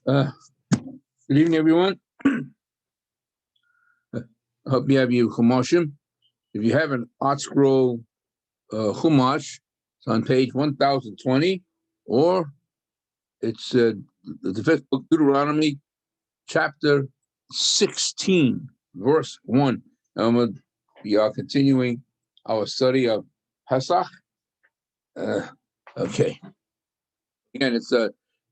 Good evening, everyone. I hope you have your Chumashim. If you have an Art Scroll Chumash, it's on page 1020, or it's the fifth book, Deuteronomy, chapter 16, verse 1. We are continuing our study of Pesach. Okay. Again, it's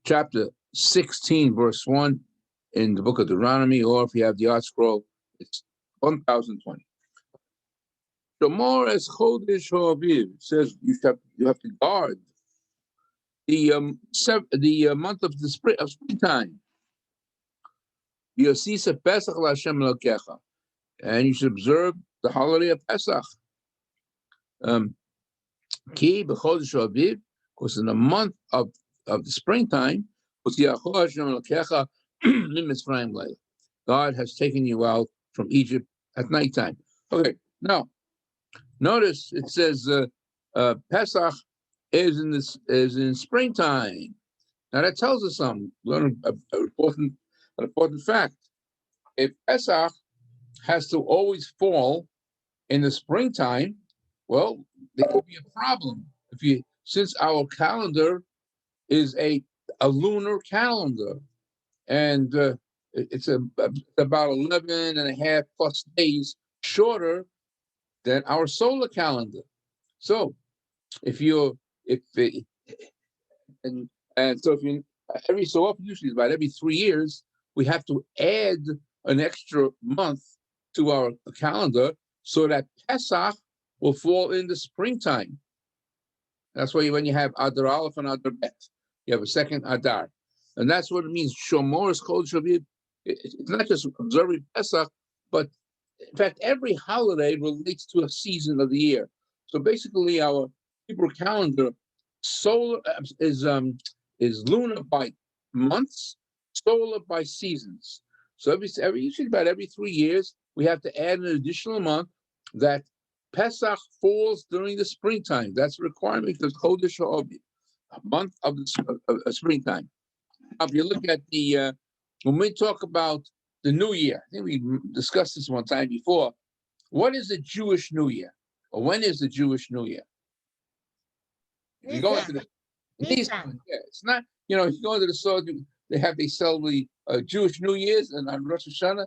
chapter 16, verse 1 in the book of Deuteronomy, or if you have the Art Scroll, it's 1020. Shomor es chodesh ha'aviv says you have to guard the month of the springtime. Yosisa Pesach LaHashem Elokecha, and you should observe the holiday of Pesach. Ki b'chodesh ha'aviv, because in the month of the springtime, God has taken you out from Egypt at nighttime. Okay, now notice it says Pesach is in springtime. Now that tells us something. Learn an important fact. If Pesach has to always fall in the springtime, well, there could be a problem. Since our calendar is a lunar calendar, and it's about 11 and a half plus days shorter than our solar calendar. So every so often, usually about every 3 years, we have to add an extra month to our calendar so that Pesach will fall in the springtime. That's why when you have Adar Aleph and Adar Bet, you have a second Adar. And that's what it means. Shomor is called Shavib. It's not just observing Pesach, but in fact, every holiday relates to a season of the year. So basically, our Hebrew calendar solar is lunar by months, solar by seasons. So usually about every 3 years, we have to add an additional month that Pesach falls during the springtime. That's a requirement because Chodesh HaAviv, a month of the springtime. Now, if you look at when we talk about the New Year, I think we discussed this one time before. What is the Jewish New Year? Or when is the Jewish New Year? If you go into the Nisan, yeah, it's not, if you go into the store, they sell the Jewish New Year's and on Rosh Hashanah.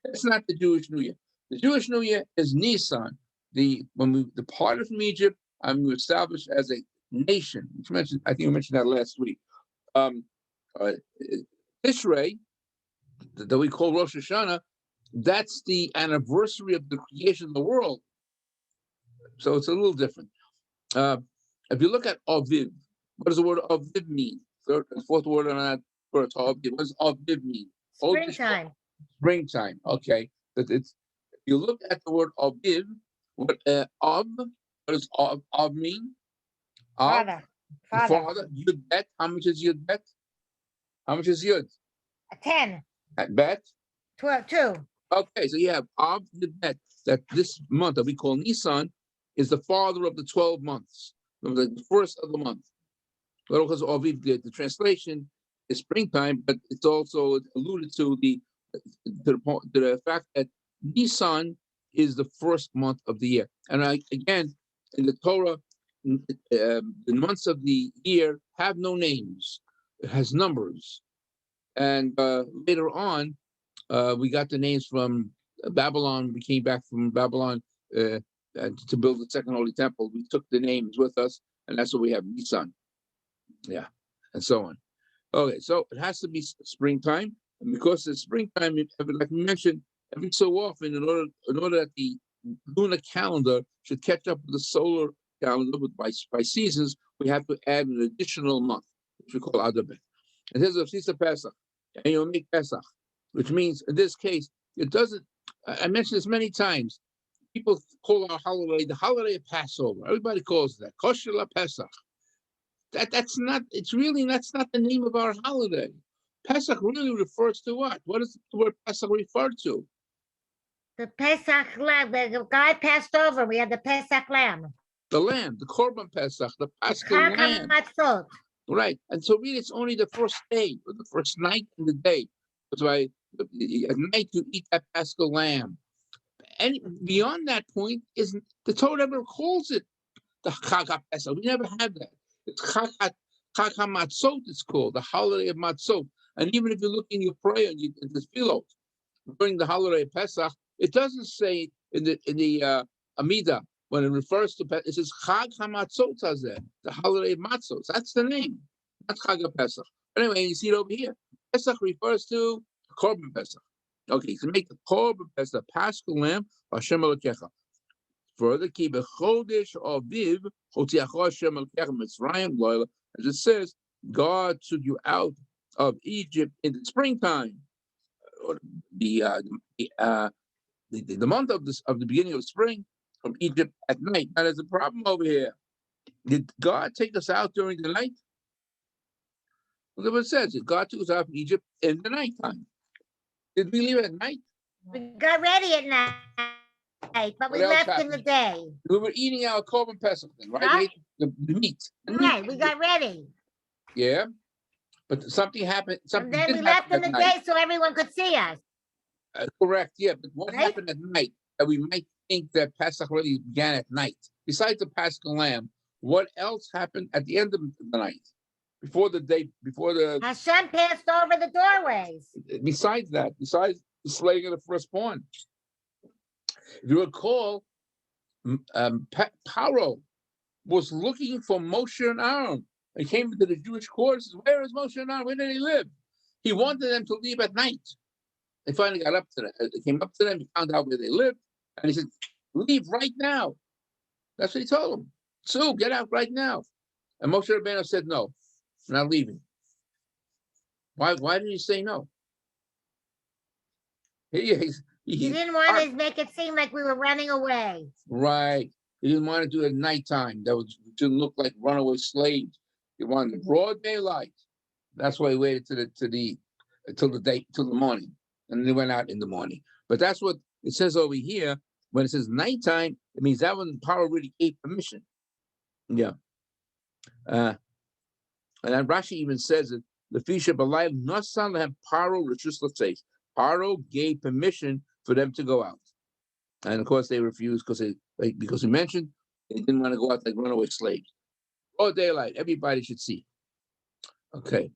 It's not the Jewish New Year. The Jewish New Year is Nisan. When we departed from Egypt, we were established as a nation. I think we mentioned that last week. Tishrei, that we call Rosh Hashanah, that's the anniversary of the creation of the world. So it's a little different. If you look at Aviv, what does the word Aviv mean? Third and fourth word on that word Aviv. What does Aviv mean? Springtime. Springtime. Okay. But if you look at the word Aviv, what does Av mean? Father. Father. Yud Bet. How much is Yud Bet? How much is Yud? 10. At Bet? 12, 2. Okay, so you have Av Yud Bet. That this month that we call Nisan is the father of the 12 months, the first of the month. Because Aviv, the translation is springtime, but it's also alluded to the fact that Nisan is the first month of the year. And again, in the Torah, the months of the year have no names. It has numbers. And later on, we got the names from Babylon. We came back from Babylon to build the second Holy Temple. We took the names with us, and that's what we have, Nisan. Yeah, and so on. Okay, so it has to be springtime. And because it's springtime, like we mentioned, every so often, in order that the lunar calendar should catch up with the solar calendar by seasons, we have to add an additional month, which we call Adar Bet. And here's a Sisa Pesach, and you'll make Pesach, which means in this case, it doesn't. I mentioned this many times. People call our holiday the holiday of Passover. Everybody calls it that. Kosher la Pesach. That's not the name of our holiday. Pesach really refers to what? What does the word Pesach refer to? The Pesach lamb. The guy passed over. We had the Pesach lamb. The lamb, the Korban Pesach, the Paschal lamb. Right. And so really it's only the first day, or the first night and the day. That's why at night you eat that paschal lamb. And beyond that point, isn't the Torah never calls it the Chag HaPesach. We never had that. It's Chag HaMatzot, it's called, the holiday of Matzot. And even if you look in your prayer and in the Tefillot, during the holiday of Pesach, it doesn't say in the Amidah, when it refers to Pesach, it says Chag HaMatzot Hazeh, the holiday of Matzot. That's the name. That's Chag HaPesach. Anyway, you see it over here. Pesach refers to Korban Pesach. Okay, so make the Korban Pesach, the Paschal Lamb, Hashem Elokecha. Further, keep a Chodesh Aviv, Hotiacho Hashem Elokecha Mitzrayim Loyla. As it says, God took you out of Egypt in the springtime, or the month of the beginning of spring, from Egypt at night. Now there's a problem over here. Did God take us out during the night? Look at what it says. God took us out from Egypt in the nighttime. Did we leave at night? We got ready at night, but we left in the day. We were eating our Korban Pesach then, right? Huh? We ate the meat. Right, we got ready. Yeah, but something happened. Something And then we left in the day so everyone could see us. Correct, yeah, but what happened at night that we might think that Pesach really began at night? Besides the Paschal Lamb, what else happened at the end of the night? Before the Hashem passed over the doorways. Besides that, besides the slaying of the firstborn. If you recall, Paro was looking for Moshe and Aaron. He came into the Jewish court and says, where is Moshe and Aaron? Where did he live? He wanted them to leave at night. They finally got up to them. They came up to them, he found out where they lived, and he said, leave right now. That's what he told them. So get out right now. And Moshe Rabbeinu said, no, I'm not leaving. Why did he say no? He didn't want to make it seem like we were running away. Right. He didn't want to do it at nighttime. That didn't look like runaway slaves. He wanted broad daylight. That's why he waited till the morning. And they went out in the morning. But that's what it says over here. When it says nighttime, it means that when Paro really gave permission. Yeah. And then Rashi even says it, the Fisha Balayim Nasan have Paro Rishus Latzei. Paro gave permission for them to go out. And of course they refused because he mentioned they didn't want to go out like runaway slaves. Broad daylight, everybody should see. Okay.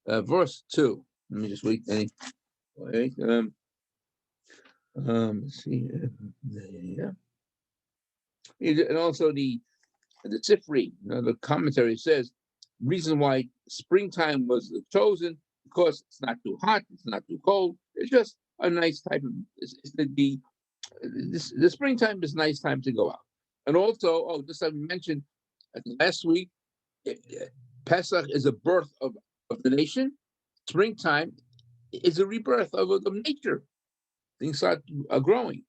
Verse 2. Let me just wait. Let's see. Yeah. And also the Sifri, the commentary says, reason why springtime was chosen because it's not too hot, it's not too cold. It's just a nice type of. The springtime is a nice time to go out. And also, just like we mentioned last week, Pesach is a birth of the nation. Springtime is a rebirth of nature. Things start growing.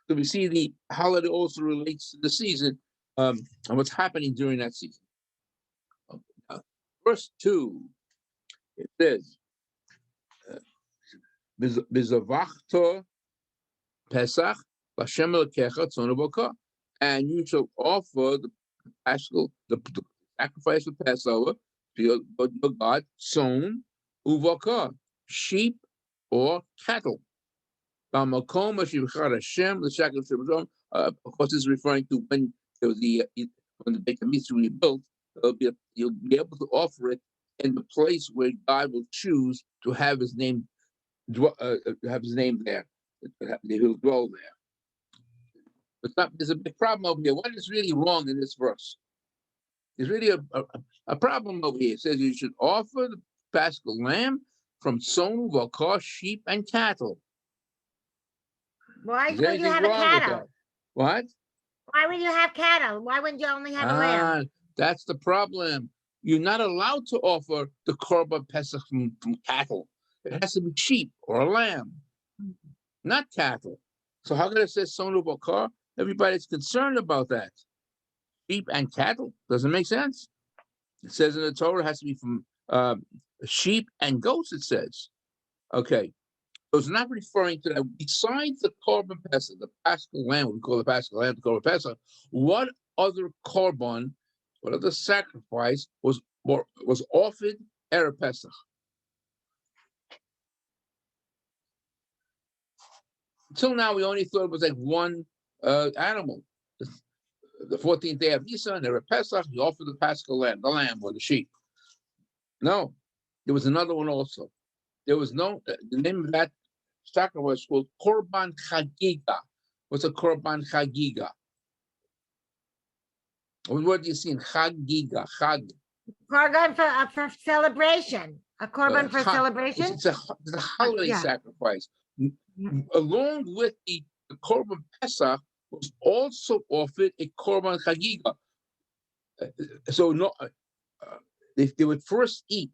So we see the holiday also relates to the season and what's happening during that season. Verse 2, it says, Bizavachto Pesach L'Hashem Elokecha Tzon U'Bakar, and you shall offer the sacrifice of Passover to your God, tzon u'bakar, sheep or cattle. Of course, this is referring to when there was when the Beit HaMikdash was rebuilt. You'll be able to offer it in the place where God will choose to have His name there. He'll dwell there. But there's a big problem over here. What is really wrong in this verse? There's really a problem over here. It says you should offer the Paschal lamb from tzon u'bakar, sheep and cattle. Why would you have a cattle? What? Why would you have cattle? Why wouldn't you only have a lamb? That's the problem. You're not allowed to offer the korban pesach from cattle. It has to be sheep or a lamb, not cattle. So how can it say tzon u'bakar? Everybody's concerned about that. Sheep and cattle doesn't make sense. It says in the Torah it has to be from sheep and goats. It says, okay. So it's not referring to that. Besides the korban pesach, the paschal lamb, we call the paschal lamb the korban pesach. What other korban, what other sacrifice was was offered Erev Pesach. Until now, we only thought it was like one animal. The 14th day of Nisan, Erev Pesach, you offer the Paschal lamb, the lamb or the sheep. No, there was another one also. There was no, the name of that sacrifice was called Korban Chagiga. What's a Korban Chagiga? What word do you see in Chagiga? Chag. Korban for celebration. A korban for celebration? It's a holiday sacrifice. Along with the Korban Pesach was also offered a Korban Chagiga. So they would first eat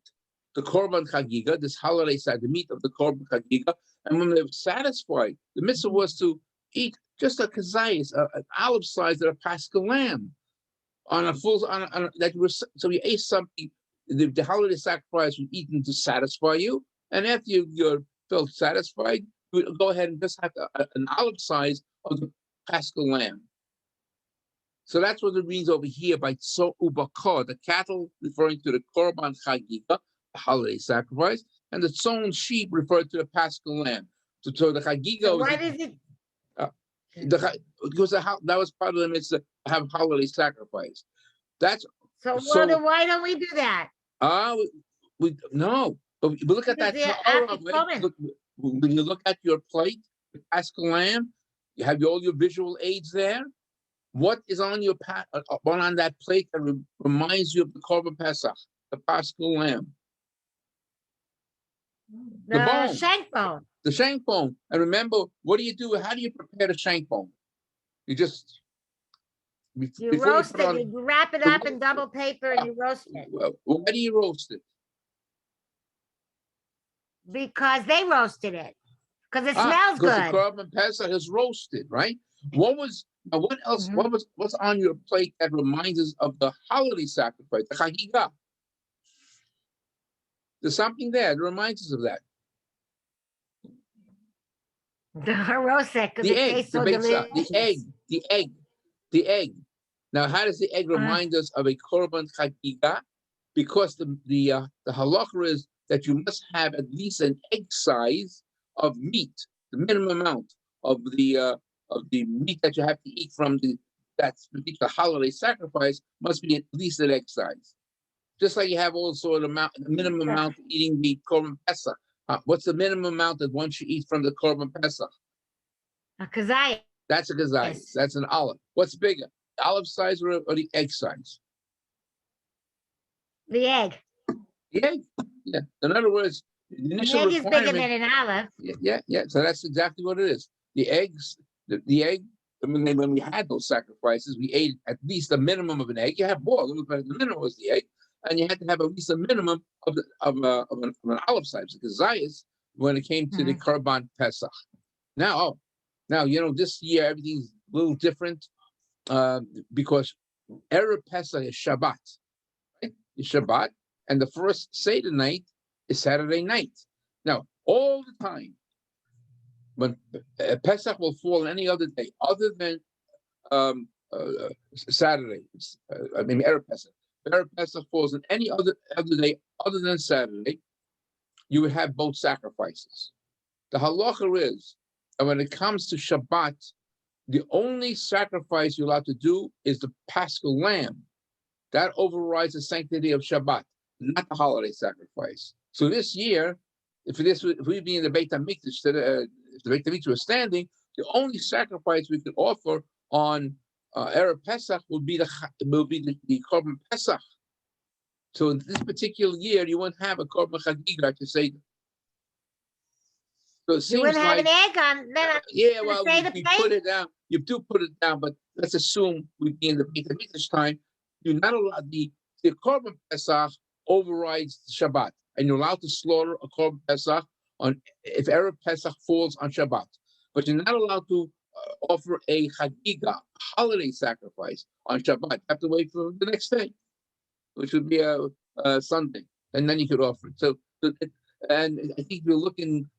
the Korban Chagiga, this holiday side, the meat of the Korban Chagiga, and when they were satisfied, the mitzvah was to eat just a kazayas, an olive size of a Paschal lamb, on a full that was, so you ate something. The holiday sacrifice was eaten to satisfy you, and after you felt satisfied, you would go ahead and just have an olive size of the Paschal lamb. So that's what it means over here by so ubakar, the cattle referring to the Korban Chagiga, the holiday sacrifice, and the sown sheep referred to the Paschal lamb. So the Chagiga. So why does it? Because that was part of the mitzvah to have holiday sacrifice. That's so. Why don't we do that? We no. But we look at that. When you look at your plate, the Paschal lamb, you have all your visual aids there. What is on your on that plate that reminds you of the Korban Pesach, the Paschal lamb? The bone. Shank bone. The shank bone. And remember, what do you do? How do you prepare the shank bone? You just roast it. You wrap it up in double paper and you roast it. Well, why do you roast it? Because they roasted it. Because it smells good. Because the Korban Pesach is roasted, right? What else? Mm-hmm. What's on your plate that reminds us of the holiday sacrifice, the Chagiga? There's something there that reminds us of that. The harosek, because it tastes so delicious. The egg. Now, how does the egg remind us of a Korban Chagiga? Because the halacha is that you must have at least an egg size of meat, the minimum amount of the meat that you have to eat from the holiday sacrifice must be at least an egg size. Just like you have also the minimum amount of eating the Korban Pesach. What's the minimum amount that one should eat from the Korban Pesach? A kazayas. That's a kazayas. Yes. That's an olive. What's bigger, the olive size or the egg size? The egg. The egg. Yeah. In other words, the egg is bigger than an olive. Yeah. So that's exactly what it is. The eggs. The egg. When we had those sacrifices, we ate at least a minimum of an egg. You have more, a little bit. The minimum was the egg. And you had to have at least a minimum of an olive size, because Zayas, when it came to the Korban Pesach. Now, this year everything's a little different because Erev Pesach is Shabbat, right? It's Shabbat, and the first Seder night is Saturday night. Now, all the time, when Pesach will fall any other day other than Saturday, Erev Pesach. Erev Pesach falls on any other day other than Saturday, you would have both sacrifices. The halacha is, and when it comes to Shabbat, the only sacrifice you're allowed to do is the Paschal lamb. That overrides the sanctity of Shabbat, not the holiday sacrifice. So this year, if we be in the Beit HaMikdash, if the Beit HaMikdash was standing, the only sacrifice we could offer on Erev Pesach will be the Korban Pesach. So in this particular year, you won't have a Korban Chagiga to say. So it seems you wouldn't have like, an egg on. We put it down. You do put it down, but let's assume we be in the Beit HaMikdash time. You're not allowed the Korban Pesach overrides Shabbat, and you're allowed to slaughter a Korban Pesach if Erev Pesach falls on Shabbat, but you're not allowed to offer a Chagiga, holiday sacrifice on Shabbat. You have to wait for the next day, which would be a Sunday, and then you could offer it. So and I think you're looking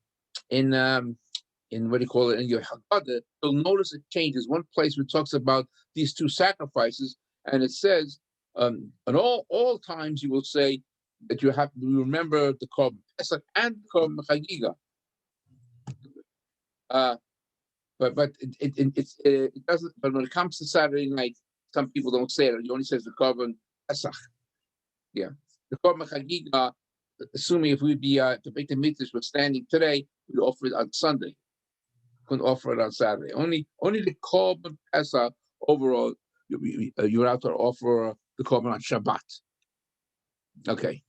in what do you call it, in your Haggadah, you'll notice it changes. One place where it talks about these two sacrifices, and it says And all times you will say that you have to remember the Korban Pesach and the Korban Chagiga. But it doesn't. But when it comes to Saturday night, some people don't say it. It only says the Korban Pesach. Yeah, the Korban Chagiga. Assuming if we'd be the Beit HaMikdash was standing today, we'd offer it on Sunday. Couldn't offer it on Saturday. Only the Korban Pesach overall. You're out to offer the Korban on Shabbat. Okay.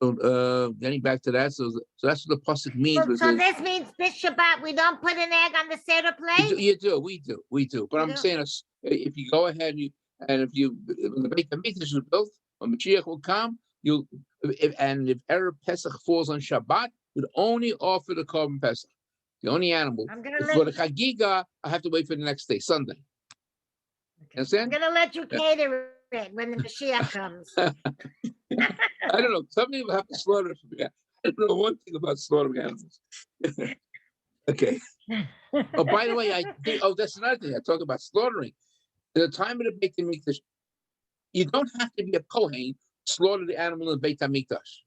So getting back to that, so that's what the pasuk means. So this means this Shabbat we don't put an egg on the Seder plate? We do. But I'm saying if you go ahead and if the Beit HaMikdash is built, when Mashiach will come, if Erev Pesach falls on Shabbat, you'd only offer the Korban Pesach, the only animal. For the Chagiga, I have to wait for the next day, Sunday. Understand? I'm gonna let you cater it when the Mashiach comes. I don't know. Some people have to slaughter. I don't know one thing about slaughtering animals. Okay. Oh, by the way, that's another thing. I talk about slaughtering. At the time of the Beit HaMikdash, you don't have to be a Kohen to slaughter the animal in the Beit HaMikdash.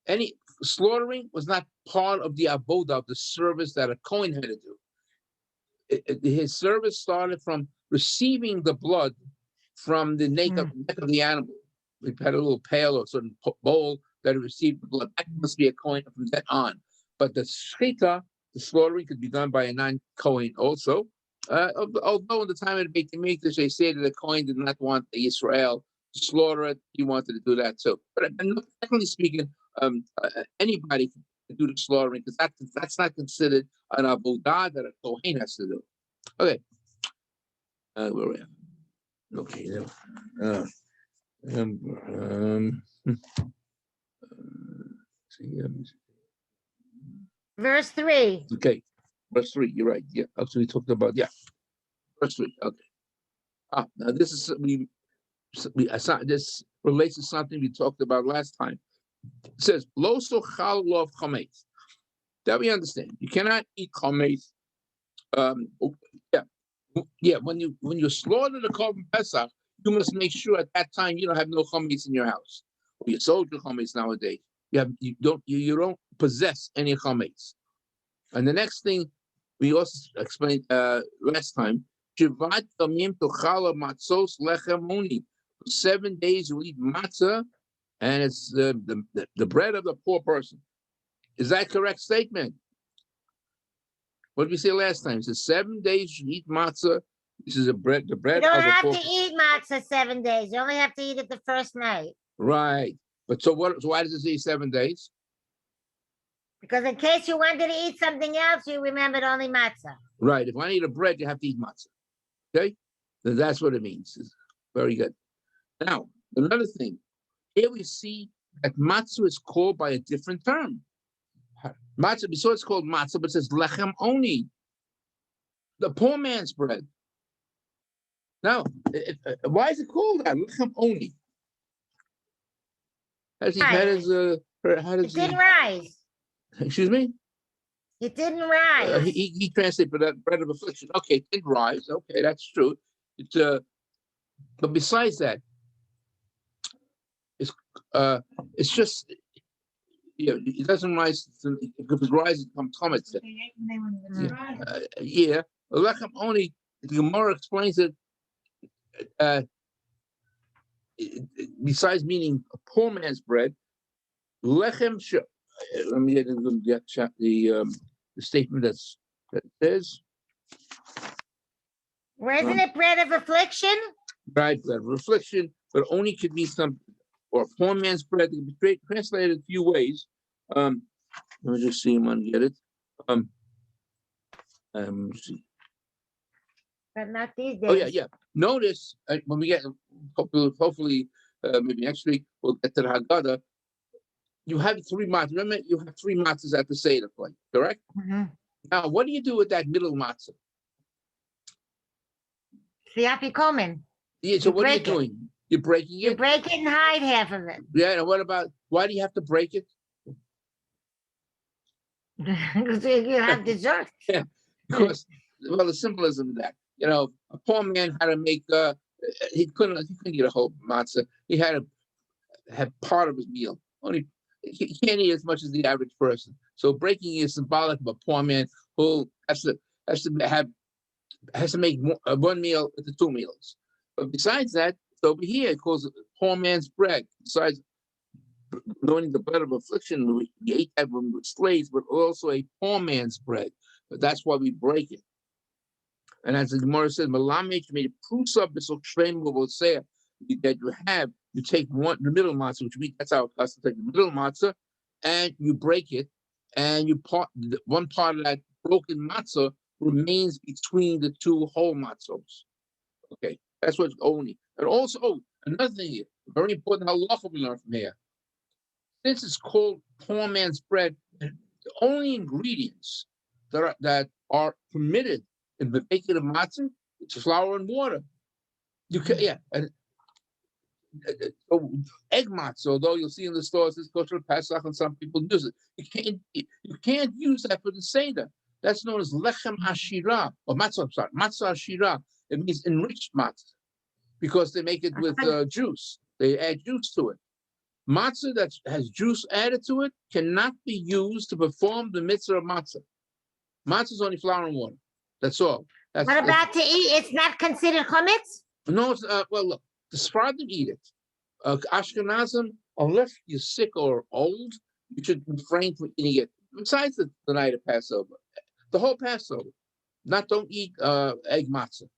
Any slaughtering was not part of the avodah, of the service that a Kohen had to do. His service started from receiving the blood from the neck of the animal. We had a little pail or certain bowl that received the blood. That must be a Kohen from then on. But the shechita, the slaughtering, could be done by a non-Kohen also. Although in the time of the Beit HaMikdash, they say that the Kohen did not want the Israel to slaughter it, he wanted to do that too. But technically speaking, anybody can do the slaughtering because that's not considered an avodah that a Kohen has to do. Okay. Where are we at? Okay. Verse 3. Okay, verse 3. You're right. Yeah, actually, we talked about verse 3. Okay. Now this is this relates to something we talked about last time. It says lo sochal lo chametz. That we understand. You cannot eat chametz. When you slaughter the Korban Pesach, you must make sure at that time you don't have no chametz in your house. Or you sold your chametz nowadays. You don't possess any chametz. And the next thing we also explained last time, 7 days you eat matzah, and it's the bread of the poor person. Is that a correct statement? What did we say last time? It says 7 days you eat matzah. This is the bread of the poor. You don't have to eat matzah 7 days. You only have to eat it the first night. Right. But so why does it say 7 days? Because in case you wanted to eat something else, you remembered only matzah. Right. If I eat a bread, you have to eat matzah. Okay? Then that's what it means. Very good. Now, another thing. Here we see that matzah is called by a different term. Matzah, we saw it's called matzah, but it says lechem oni. The poor man's bread. Now, why is it called that? Lechem oni. It didn't rise. Excuse me? It didn't rise. He translated for that bread of affliction. Okay, it did rise. Okay, that's true. But besides that, it's just it doesn't rise. If it rises, it becomes chometz. Lechem only. The Gemara explains it. Besides meaning a poor man's bread, lechem. Let me get the statement that says. Wasn't it bread of affliction? Right, bread of affliction, but only could be some, or a poor man's bread. It can be translated a few ways. Let me just see. I'm gonna get it. See. But not these days. Oh yeah. Notice when we get hopefully maybe next week we'll get to the Haggadah. You have 3 matzahs. Remember, you have 3 matzahs at the Seder plate, correct? Mm-hmm. Now, what do you do with that middle matzah? The afikomen. Yeah, so what are you doing? You're breaking it? You break it and hide half of it. Yeah, and what about, why do you have to break it? Because you have dessert. Yeah, because, well, the symbolism of that. A poor man had to make He couldn't eat a whole matzah. He had to have part of his meal. Only he can't eat as much as the average person. So breaking is symbolic of a poor man who has to make one meal into 2 meals. But besides that, over here it calls it poor man's bread. Besides knowing the bread of affliction, we ate that when we were slaves, but also a poor man's bread. But that's why we break it. And as the Gemara says, Malamech made prusa b'sokshveim will say that you take the middle matzah, that's our custom, take the middle matzah, and you break it, and one part of that broken matzah remains between the 2 whole matzahs. Okay, that's what's only. And also, another thing here, very important halacha we learn from here. Since it's called poor man's bread, the only ingredients that are permitted in the baking of matzah, it's flour and water. You can, egg matzah, although you'll see in the stores it's kosher Pesach and some people use it. You can't use that for the seder. That's known as lechem ashira or matzah. I'm sorry, matzah ashira. It means enriched matzah because they make it with juice. They add juice to it. Matzah that has juice added to it cannot be used to perform the mitzvah of matzah. Matzah is only flour and water. That's all. What about to eat? It's not considered chametz? No, it's well, look, the Sephardim eat it. Ashkenazim, unless you're sick or old, you should refrain from eating it. Besides the night of Passover, the whole Passover, don't eat egg matzah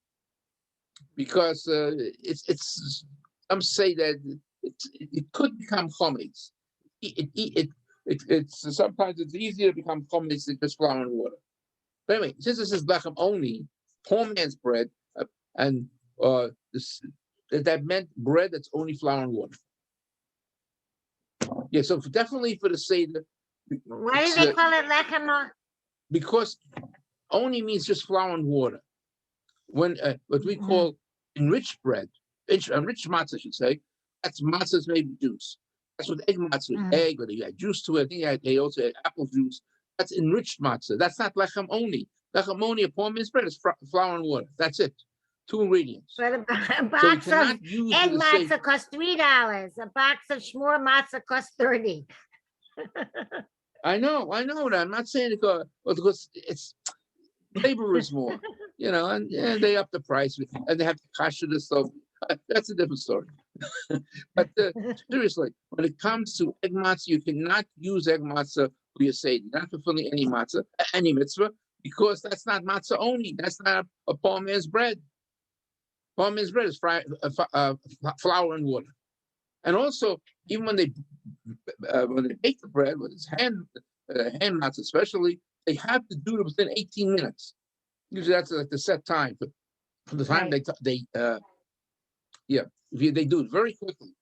because it's. Some say that it could become chametz. It's sometimes it's easier to become chametz than just flour and water. But anyway, since this is lechem only, poor man's bread, and that meant bread that's only flour and water. Yeah, so definitely for the seder. Why do they call it lechem? Because only means just flour and water. When what we call enriched bread, enriched matzah, I should say, that's matzah's made with juice. That's what egg matzah, egg, or they add juice to it. I think they also add apple juice. That's enriched matzah. That's not lechem only. Lechem only, a poor man's bread, is flour and water. That's it. 2 ingredients. But a box of egg matzah costs $3. A box of shmur matzah costs $30. I know that. I'm not saying it because it's labor is more, and they up the price and they have to kasher the stuff. That's a different story. But seriously, when it comes to egg matzah, you cannot use egg matzah for your seder. You're not fulfilling any matzah, any mitzvah, because that's not matzah only. That's not a poor man's bread. Poor man's bread is flour and water. And also, even when they bake the bread, with its hand matzah especially, they have to do it within 18 minutes. Usually that's like the set time for the time they do it very quickly,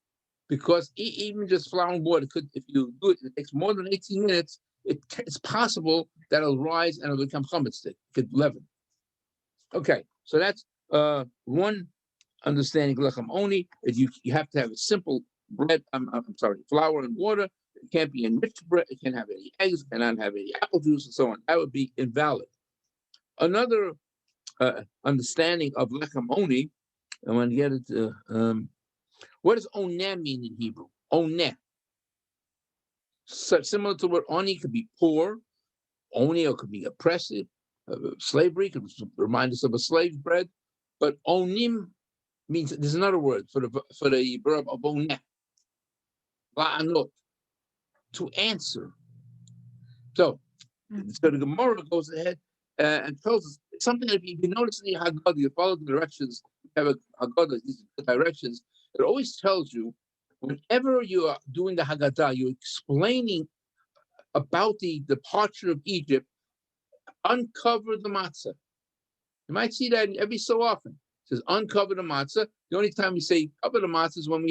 because even just flour and water if you do it, it takes more than 18 minutes. It's possible that it'll rise and it'll become chametz. It could leaven. Okay, so that's one understanding of lechem only. Is you have to have a simple bread. Flour and water. It can't be enriched bread. It can't have any eggs. It cannot have any apple juice and so on. That would be invalid. Another understanding of lechem only. I want to get it. What does oneh mean in Hebrew? Oneh. So similar to what oni could be poor, oni could be oppressive, slavery could remind us of a slave bread, but onim means there's another word for the verb of oneh. La'anot, to answer. So the Gemara goes ahead and tells us something that if you notice in the Haggadah, you follow the directions, you have a Haggadah, these directions, it always tells you, whenever you are doing the Haggadah, you're explaining about the departure of Egypt, uncover the matzah. You might see that every so often. It says, uncover the matzah. The only time we say cover the matzah is when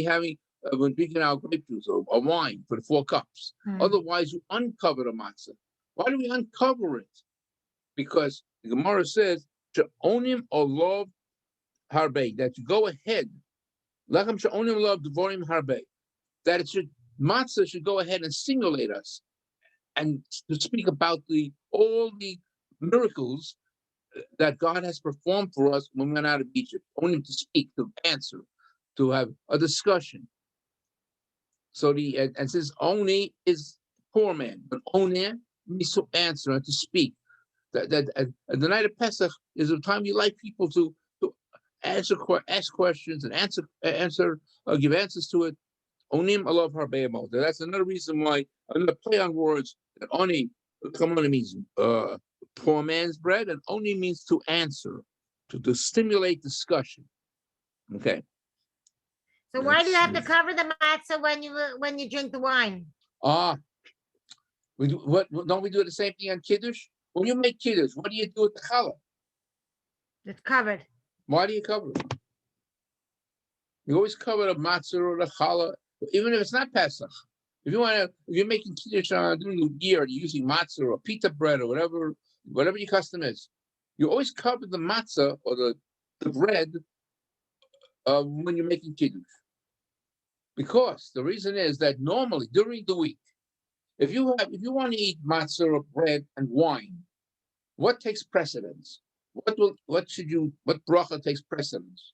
when drinking our grape juice or wine for the 4 cups. Otherwise, you uncover the matzah. Why do we uncover it? Because the Gemara says, She'onim olav harbe, that you go ahead. Lechem she'onim olav devorim harbe, that matzah should go ahead and stimulate us and to speak about all the miracles that God has performed for us when we went out of Egypt, only to speak, to answer, to have a discussion. So and since Oni is poor man, but Oner means to answer and to speak. And the night of Pesach is a time you like people to ask questions and give answers to it. Onim alav harbeimot. That's another reason why another play on words that Oni means poor man's bread, and Oni means to answer, to stimulate discussion. Okay. So why do you have to cover the matzah when you drink the wine? We do what? Don't we do the same thing on Kiddush? When you make Kiddush, what do you do with the challah? It's covered. Why do you cover it? You always cover the matzah or the challah, even if it's not Pesach. If you're making Kiddush during the year, you're using matzah or pita bread or whatever your custom is. You always cover the matzah or the bread when you're making Kiddush. Because the reason is that normally during the week, if you want to eat matzah or bread and wine, what takes precedence? What bracha takes precedence?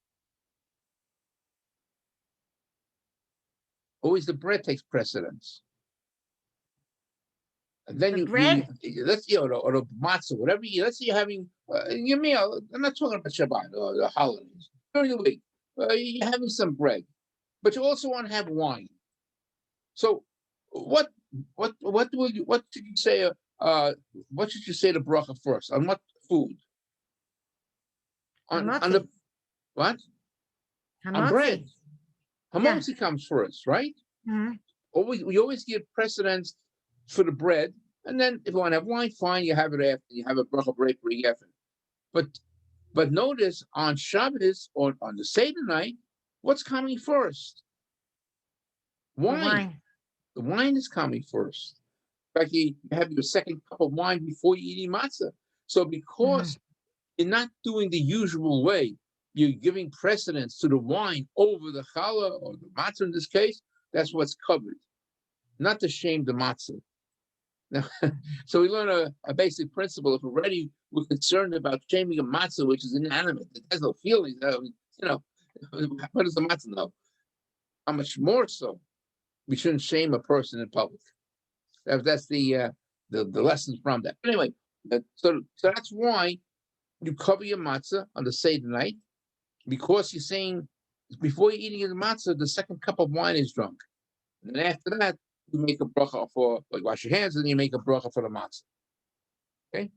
Always the bread takes precedence. And then or the matzah, whatever let's say you're having your meal. I'm not talking about Shabbat or the holidays. During the week, you're having some bread, but you also want to have wine. So what should you say? What should you say to bracha first? On what food? On the what? Hamotzi. On bread. Hamotzi comes first, right? Mm-hmm. We always give precedence for the bread, and then if you want to have wine, fine, you have it after. You have a bracha break after. But notice on Shabbos or on the Seder night, what's coming first? Wine. The wine is coming first. In fact, you have your second cup of wine before you eat matzah. So because you're not doing the usual way, you're giving precedence to the wine over the challah or the matzah in this case, that's what's covered. Not to shame the matzah. Now, so we learn a basic principle. If we're concerned about shaming a matzah, which is inanimate, it has no feelings, what does the matzah know? How much more so? We shouldn't shame a person in public. That's the lessons from that. But anyway, so that's why you cover your matzah on the Seder night, because you're saying before you're eating the matzah, the second cup of wine is drunk. And then after that, you make a bracha wash your hands, and you make a bracha for the matzah. Okay?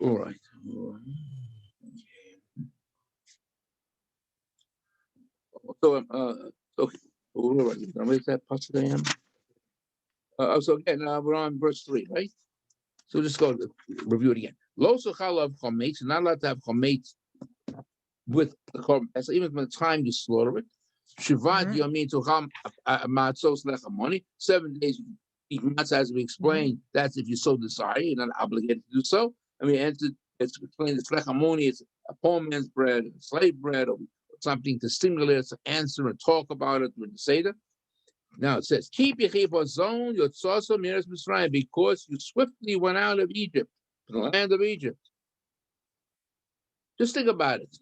All right. So, okay. All right. Where's that Parshat? So again, we're on verse 3, right? So just go review it again. Lo sochal of chametz, you're not allowed to have chametz with the korban, even from the time you slaughter it. Shivat yamin tocham matzos lechamoni. 7 days you eat matzah, as we explained. That's if you so desire. You're not obligated to do so. I mean, it's explained it's lechamoni. It's a poor man's bread, slave bread, or something to stimulate us to answer and talk about it with the Seder. Now it says, keep your zone, your tzoso miras Mitzrayim, because you swiftly went out of Egypt, from the land of Egypt. Just think about it.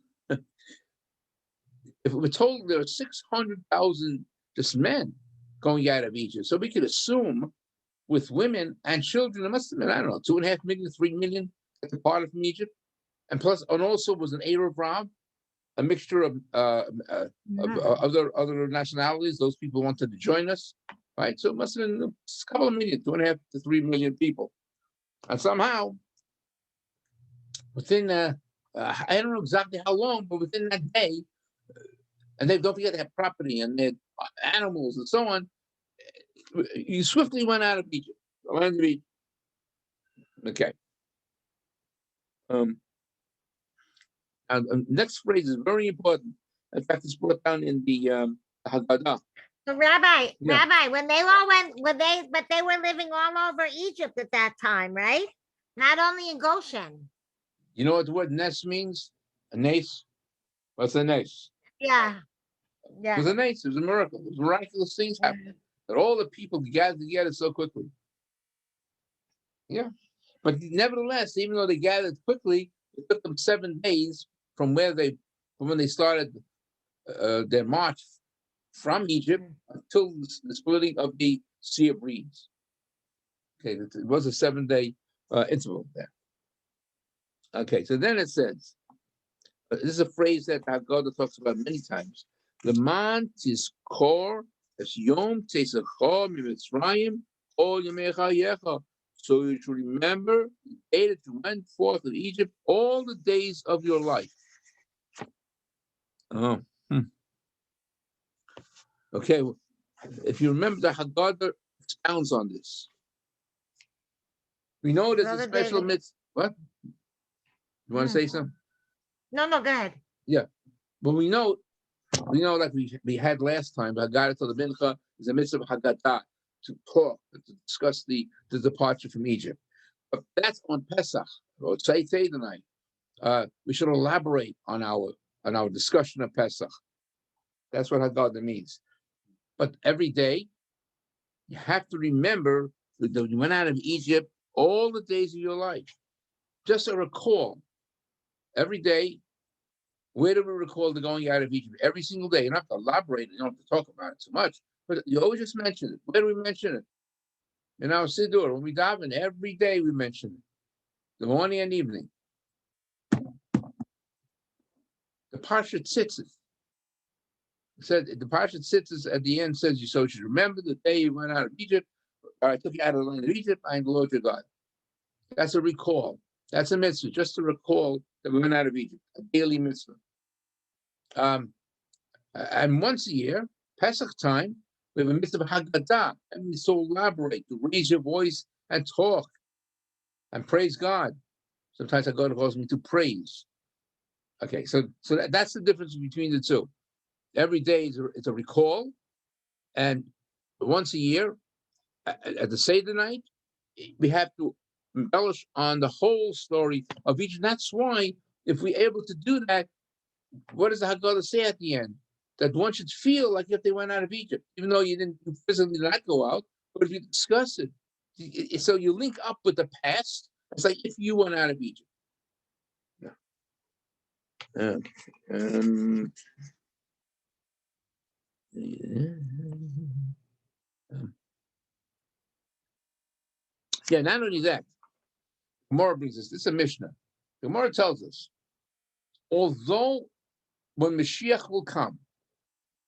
If we're told there are 600,000 just men going out of Egypt, so we could assume with women and children, it must have been, 2.5 million, 3 million departed from Egypt, and also was an Erev Rav, a mixture of other nationalities. Those people wanted to join us, right? So it must have been a couple of million, 2.5 to 3 million people. And somehow, within, I don't know exactly how long, but within that day, and don't forget they have property and they had animals and so on, you swiftly went out of Egypt, the land of Egypt. Okay. And next phrase is very important. In fact, it's brought down in the Haggadah. So, Rabbi, when they all but they were living all over Egypt at that time, right? Not only in Goshen. You know what the word nes means? A nes? What's a nes? Yeah. It was a nes. It was a miracle. It was miraculous things happened. That all the people gathered together so quickly. Yeah. But nevertheless, even though they gathered quickly, it took them 7 days from when they started their march from Egypt until the splitting of the Sea of Reeds. Okay, it was a 7-day interval there. Okay, so then it says, this is a phrase that Haggadah talks about many times. Leman tizkor es yom teisachah miMitzrayim kol yemei chayecha. So you should remember the day that you went forth of Egypt, all the days of your life. Oh. Okay, if you remember, the Haggadah expounds on this. We know there's a special mitzvah. What? You want to say something? No, go ahead. Yeah, but we know like we had last time, Haggadah to the Mincha is a mitzvah of Haggadah, to talk, to discuss the departure from Egypt. But that's on Pesach, or Tzei the night. We should elaborate on our discussion of Pesach. That's what Haggadah means. But every day, you have to remember that you went out of Egypt all the days of your life. Just a recall. Every day, where do we recall the going out of Egypt? Every single day. You don't have to elaborate. You don't have to talk about it too much. But you always just mention it. Where do we mention it? In our Siddur, when we daven, every day we mention it. The morning and evening. The Parshat Tzitzis. Said the Parshat Tzitzis at the end says you should remember the day you went out of Egypt. I took you out of the land of Egypt. I am the Lord your God. That's a recall. That's a mitzvah, just to recall that we went out of Egypt. A daily mitzvah. And once a year, Pesach time, we have a mitzvah of Haggadah, and we so elaborate to raise your voice and talk and praise God. Sometimes Haggadah calls me to praise. Okay, so that's the difference between the two. Every day it's a recall, and once a year, at the Seder night, we have to embellish on the whole story of Egypt. That's why, if we're able to do that, what does the Haggadah say at the end? That one should feel like if they went out of Egypt, even though you physically not go out, but if you discuss it, so you link up with the past. It's like if you went out of Egypt. Yeah, not only that, Gemara brings us, this is a Mishnah. The Gemara tells us, although when Mashiach will come,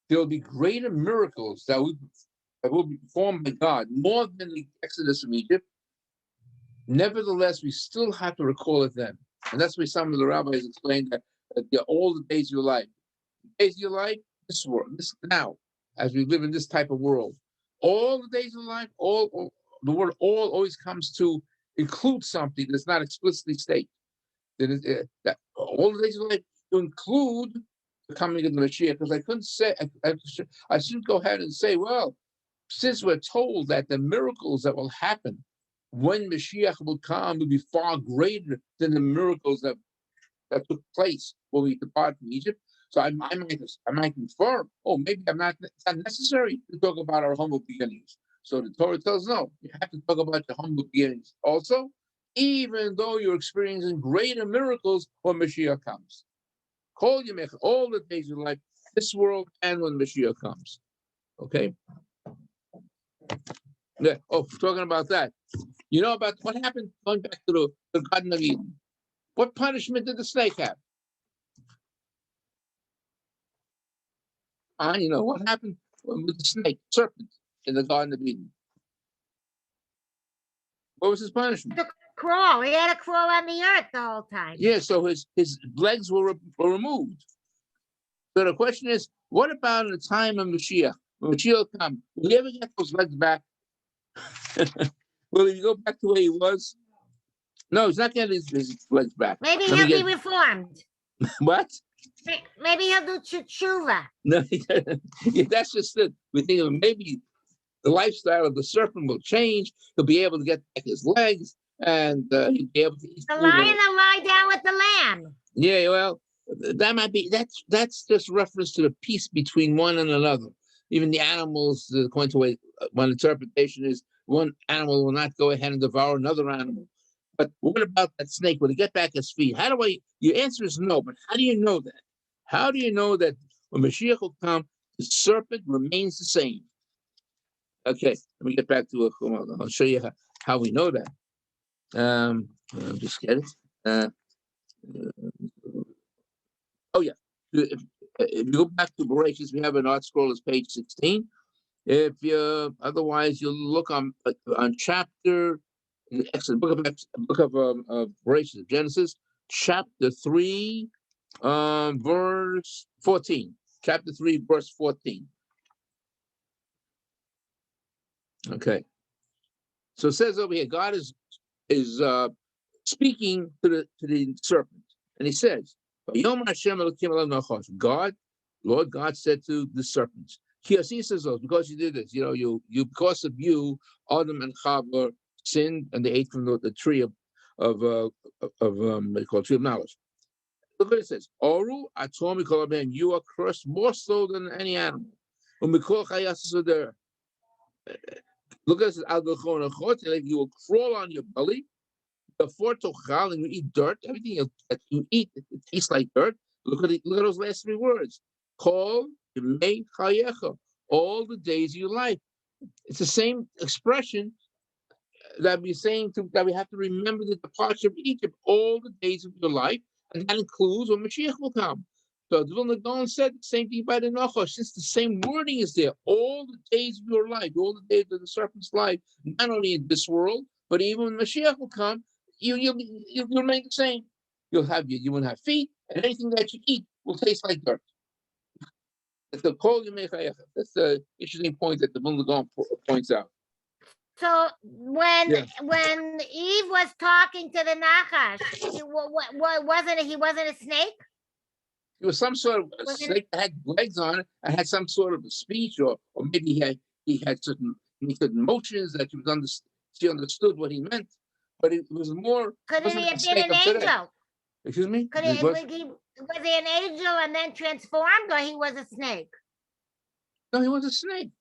there will be greater miracles that will be performed by God, more than the Exodus from Egypt, nevertheless, we still have to recall it then. And that's why some of the rabbis explained that all the days of your life. The days of your life, this world, this now, as we live in this type of world. All the days of life, all the word all always comes to include something that's not explicitly stated. That all the days of life to include the coming of the Mashiach, because I couldn't say, I shouldn't go ahead and say, well, since we're told that the miracles that will happen when Mashiach will come will be far greater than the miracles that took place when we depart from Egypt. So I might infer, maybe it's not necessary to talk about our humble beginnings. So the Torah tells no, you have to talk about your humble beginnings also, even though you're experiencing greater miracles when Mashiach comes. Call Yemech all the days of life, this world, and when Mashiach comes. Okay? Yeah. Talking about that. You know about what happened going back to the Garden of Eden? What punishment did the snake have? What happened with the snake, serpent, in the Garden of Eden? What was his punishment? To crawl. He had to crawl on the earth the whole time. Yeah, so his legs were removed. So the question is, what about in the time of Mashiach? When Mashiach will come, will he ever get those legs back? Will he go back to where he was? No, he's not getting his legs back. Maybe he'll be reformed. What? Maybe he'll do tshuva. No, that's just it. We think of maybe the lifestyle of the serpent will change. He'll be able to get back his legs, and he'll be able to eat. The lion will lie down with the lamb. Yeah, well, that might be. That's just reference to the peace between one and another. Even the animals, according to one interpretation is, one animal will not go ahead and devour another animal. But what about that snake? Will he get back his feet? How do I? Your answer is no. But how do you know that? How do you know that when Mashiach will come, the serpent remains the same? Okay, let me get back to it. I'll show you how we know that. Just get it. Oh yeah. If you go back to Bereshit, we have an art scroll. It's page 16. If you otherwise, you'll look on chapter. Excellent book of Bereshit, Genesis, chapter 3, verse 14. Chapter 3, verse 14. Okay. So it says over here, God is speaking to the serpent, and he says, God, Lord God said to the serpents, because you did this, you because of you, Adam and Chava sinned, and they ate from the tree of they call tree of knowledge. Look what it says. Oru atom you are cursed more so than any animal. Look at this. You will crawl on your belly. Before tochal, and you eat dirt. Everything that you eat, it tastes like dirt. Look at those last three words. Call me chayecha. All the days of your life. It's the same expression that we're saying that we have to remember the departure of Egypt all the days of your life, and that includes when Mashiach will come. So the Vilna Gaon said the same thing by the Nachash, since the same wording is there, all the days of your life, all the days of the serpent's life, not only in this world, but even when Mashiach will come, you'll remain the same. You won't have feet, and anything that you eat will taste like dirt. That's the interesting point that the Vilna Gaon points out. So when Eve was talking to the Nachash, he wasn't a snake? It was some sort of snake that had legs on it and had some sort of a speech, or maybe he had certain motions that she understood what he meant, but it was more. Couldn't he have been an angel? Today. Excuse me? Was he an angel and then transformed, or he was a snake? No, he was a snake.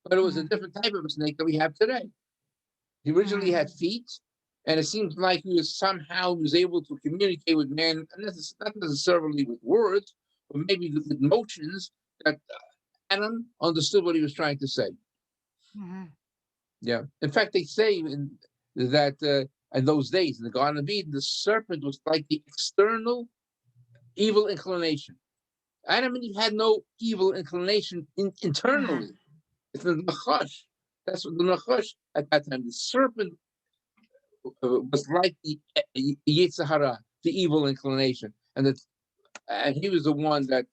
But it was a different type of a snake that we have today. He originally had feet, and it seems like he was able to communicate with man, not necessarily with words, but maybe with motions that Adam understood what he was trying to say. Mm-hmm. Yeah. In fact, they say that in those days, in the Garden of Eden, the serpent was like the external evil inclination. Adam and Eve had no evil inclination internally. It's the Nachash. That's what the Nachash at that time. The serpent was like the Yitzhahara, the evil inclination, and he was the one that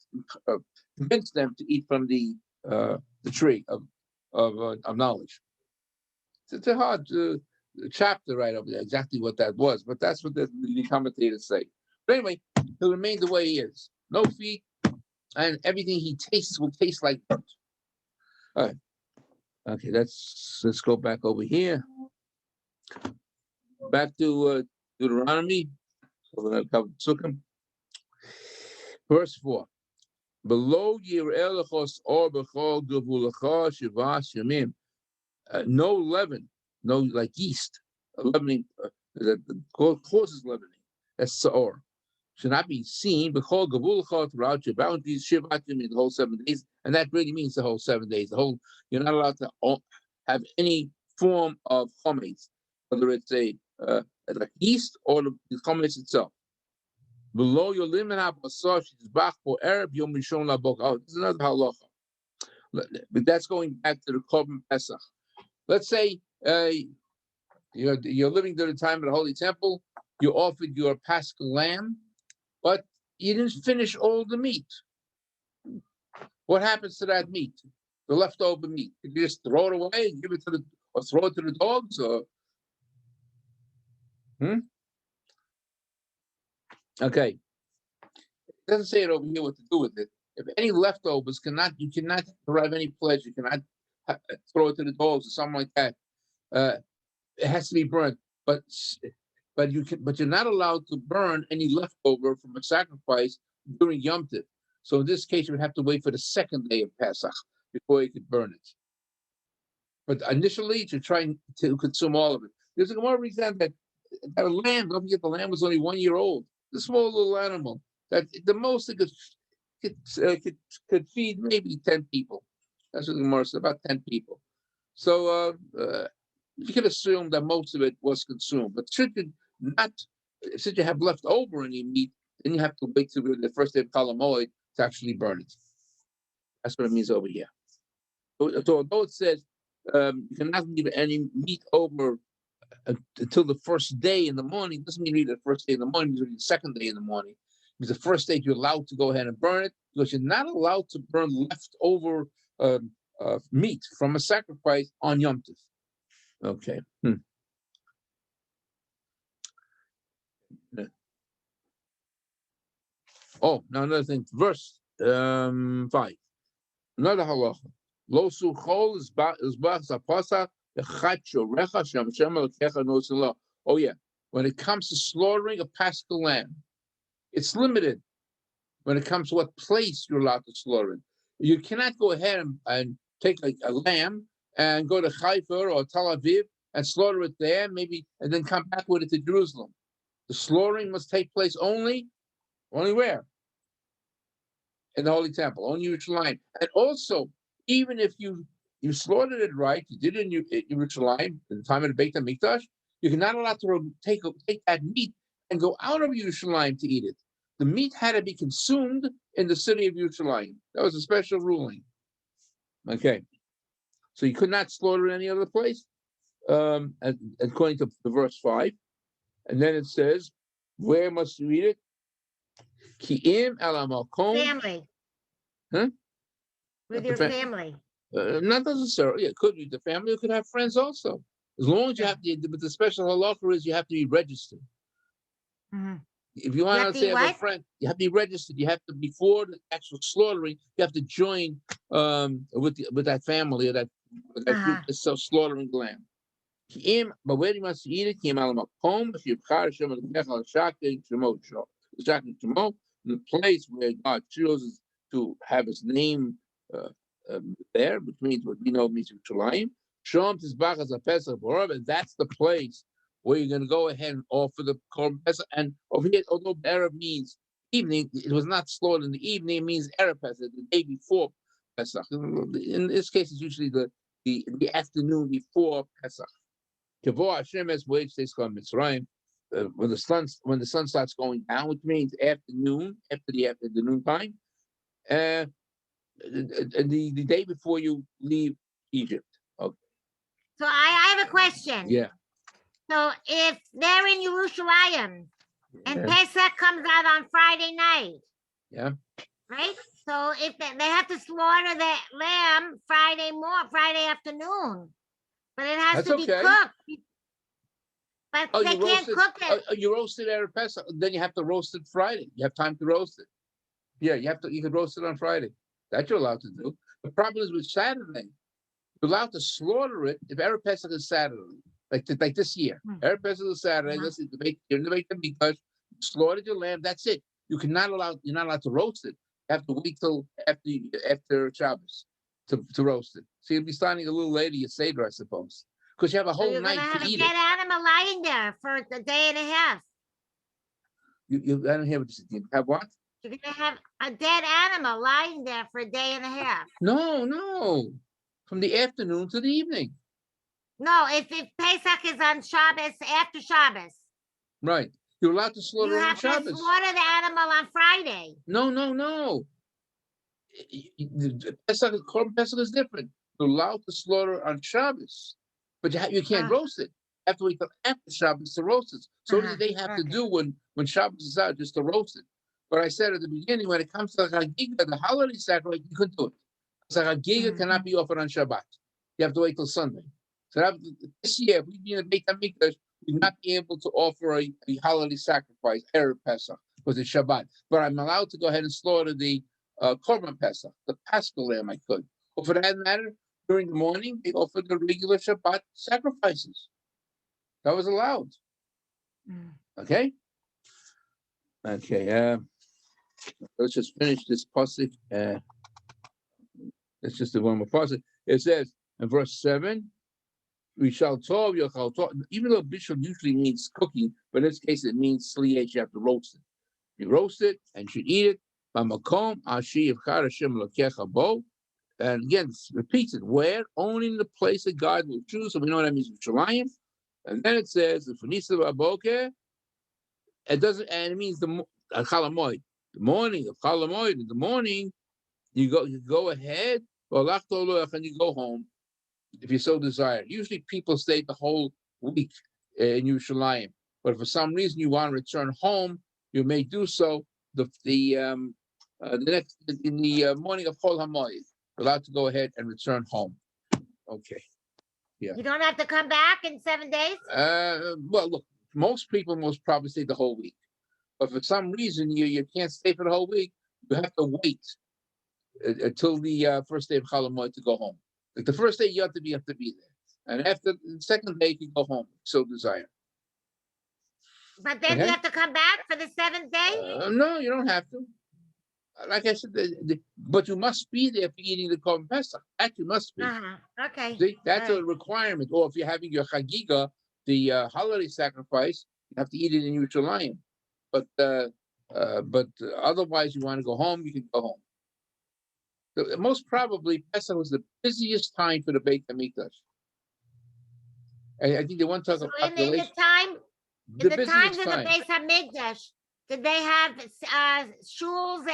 convinced them to eat from the tree of knowledge. It's a hard chapter right over there, exactly what that was, but that's what the commentators say. But anyway, he'll remain the way he is. No feet, and everything he tastes will taste like dirt. All right. Okay, let's go back over here. Back to Deuteronomy, verse 4. Below Yirelechos or Bechol Gavulacha Shivas Yamim. No leaven, no like yeast, leavening that causes leavening. That's Saor. Should not be seen Bechol Gavulacha throughout your boundaries, Shivat Yamim, the whole 7 days. And that really means the whole 7 days. You're not allowed to have any form of chametz, whether it's a like yeast or the chametz itself. Below your limit, for Arab Yom Rishon Labok. Oh, this is another halacha. But that's going back to the Korban Pesach. Let's say you're living during the time of the Holy Temple. You offered your Paschal lamb, but you didn't finish all the meat. What happens to that meat? The leftover meat? You just throw it away and give it or throw it to the dogs, or Okay. It doesn't say it over here what to do with it. If any leftovers you cannot derive any pleasure. You cannot throw it to the dogs or something like that. It has to be burnt. But you're not allowed to burn any leftover from a sacrifice during Yom Tov. So in this case, you would have to wait for the second day of Pesach before you could burn it. But initially, to try to consume all of it. There's a more reason that that lamb, don't forget the lamb was only 1 year old. The small little animal that the most it could feed maybe 10 people. That's what the Gemara said, about 10 people. So you can assume that most of it was consumed. But since you have left over any meat, then you have to wait till the first day of Kalamoid to actually burn it. That's what it means over here. So although it says you cannot leave any meat over until the first day in the morning, it doesn't mean really the first day in the morning, it's really the second day in the morning. Because the first day you're allowed to go ahead and burn it, because you're not allowed to burn leftover meat from a sacrifice on Yom Tov. Okay. Oh, now another thing. Verse 5. Another halacha. Lo suchol is bach zapasa bechacho recha shem shem lekecha nosela. Oh yeah. When it comes to slaughtering a paschal lamb, it's limited. When it comes to what place you're allowed to slaughter it, you cannot go ahead and take like a lamb and go to Haifa or Tel Aviv and slaughter it there, maybe, and then come back with it to Jerusalem. The slaughtering must take place only where? In the Holy Temple, only Yerushalayim. And also, even if you slaughtered it right, you did it in Yerushalayim at the time of the Beit HaMikdash, you're not allowed to take that meat and go out of Yerushalayim to eat it. The meat had to be consumed in the city of Yerushalayim. That was a special ruling. Okay. So you could not slaughter in any other place, according to verse 5. And then it says, where must you eat it? Ki'im ala makom. Family. Huh? With your family. Not necessarily. It could be the family. It could have friends also. As long as you have to, but the special halacha is you have to be registered. Mm-hmm. If you want to say have a friend, you have to be registered. You have to, before the actual slaughtering, you have to join with that family or that group that's slaughtering the lamb. But where you must eat it, the place where God chooses to have His name there, which means what we know means Yerushalayim. And that's the place where you're going to go ahead and offer the Korban Pesach. And over here, although Erev means evening, it was not slaughtered in the evening, it means Erev Pesach, the day before Pesach. In this case, it's usually the afternoon before Pesach. Kavor Hashem as wage stays called Mitzrayim. When the sun starts going down, which means afternoon, after the afternoon time, and the day before you leave Egypt. Okay. So I have a question. Yeah. So if they're in Yerushalayim and Pesach comes out on Friday night, right? So if they have to slaughter the lamb Friday afternoon, but it has to be cooked. But they can't cook it. You roast it at Pesach, then you have to roast it Friday. You have time to roast it. Yeah, you can roast it on Friday. That you're allowed to do. The problem is with Saturday. You're allowed to slaughter it if Erev Pesach is Saturday, like this year. Erev Pesach is Saturday. Listen, you're in the Beit HaMikdash, you slaughtered your lamb. That's it. You're not allowed to roast it. You have to wait till after Shabbos to roast it. So you'll be starting a little later, your Seder, I suppose, because you have a whole night to eat it. You're going to have a dead animal lying there for a day and a half. I don't hear what you said. You have what? You're going to have a dead animal lying there for a day and a half. No. From the afternoon to the evening. No, if Pesach is on Shabbos, after Shabbos. Right. You're allowed to slaughter on Shabbos. You have to slaughter the animal on Friday. No. Korban Pesach is different. You're allowed to slaughter on Shabbos, but you can't roast it. You have to wait till after Shabbos to roast it. So what do they have to do when Shabbos is out, just to roast it? But I said at the beginning, when it comes to Chagiga, the holiday sacrifice, you couldn't do it. So Chagiga cannot be offered on Shabbat. You have to wait till Sunday. So this year, we be in the Beit HaMikdash, we not be able to offer a holiday sacrifice, Erev Pesach, because it's Shabbat. But I'm allowed to go ahead and slaughter the Korban Pesach, the Paschal lamb I could. Or for that matter, during the morning, they offered the regular Shabbat sacrifices. That was allowed. Okay? Okay, let's just finish this pasuk. Let's just do one more pasuk. It says in verse 7, We shall tov yochal tov. Even though bishul usually means cooking, but in this case it means sliach. You have to roast it. You roast it and you eat it. B'makom ashi yivchar Hashem lokecha bo. And again, it repeats it. Where? Only in the place that God will choose. So we know what that means. Yerushalayim. And then it says, the Funisa Baboke. It doesn't, and it means the Chalamoid. The morning of Chalamoid. In the morning, you go ahead, and you go home if you so desire. Usually people stay the whole week in Yerushalayim, but if for some reason you want to return home, you may do so the next in the morning of Chol Hamoed. Allowed to go ahead and return home. Okay. Yeah. You don't have to come back in 7 days? Well, look, most people most probably stay the whole week. But for some reason, you can't stay for the whole week. You have to wait until the first day of Chalamoid to go home. Like the first day, you have to be there. And after the second day, you can go home, so desire. But then you have to come back for the 7th day? No, you don't have to. Like I said, but you must be there for eating the Korban Pesach. That you must be. Okay. See, that's a requirement. Or if you're having your Chagiga, the holiday sacrifice, you have to eat it in Yerushalayim. But otherwise, you want to go home, you can go home. So most probably, Pesach was the busiest time for the Beit HaMikdash. I think they want to talk about population. In the times of the Beit HaMikdash, did they have shuls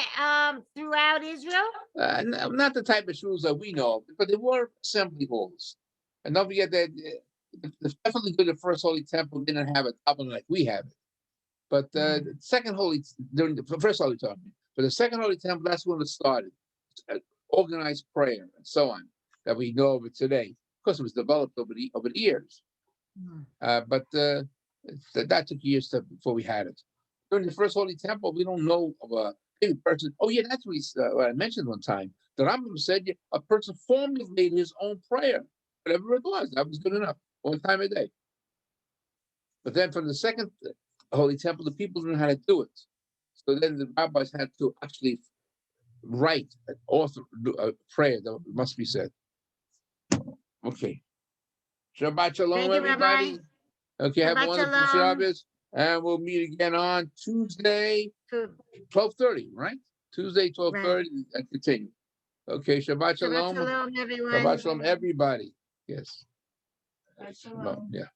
throughout Israel? Not the type of shuls that we know, but they were assembly halls. And don't forget that definitely the first Holy Temple didn't have a tabernacle like we have it. But the second during the first Holy Temple, but the second Holy Temple, that's when it started. Organized prayer and so on that we know of it today. Of course, it was developed over the years. But that took years before we had it. During the first Holy Temple, we don't know of a person. Oh, yeah, that's what I mentioned one time. The Rambam said a person formulated his own prayer, whatever it was. That was good enough, one time a day. But then from the second Holy Temple, the people didn't know how to do it. So then the rabbis had to actually write an author a prayer that must be said. Okay. Shabbat Shalom, everybody. Okay, have a wonderful Shabbos. And we'll meet again on Tuesday, 12:30, right? Tuesday, 12:30, and continue. Okay, Shabbat Shalom. Shabbat Shalom, everyone. Shabbat Shalom, everybody. Yes. Shabbat Shalom. Yeah.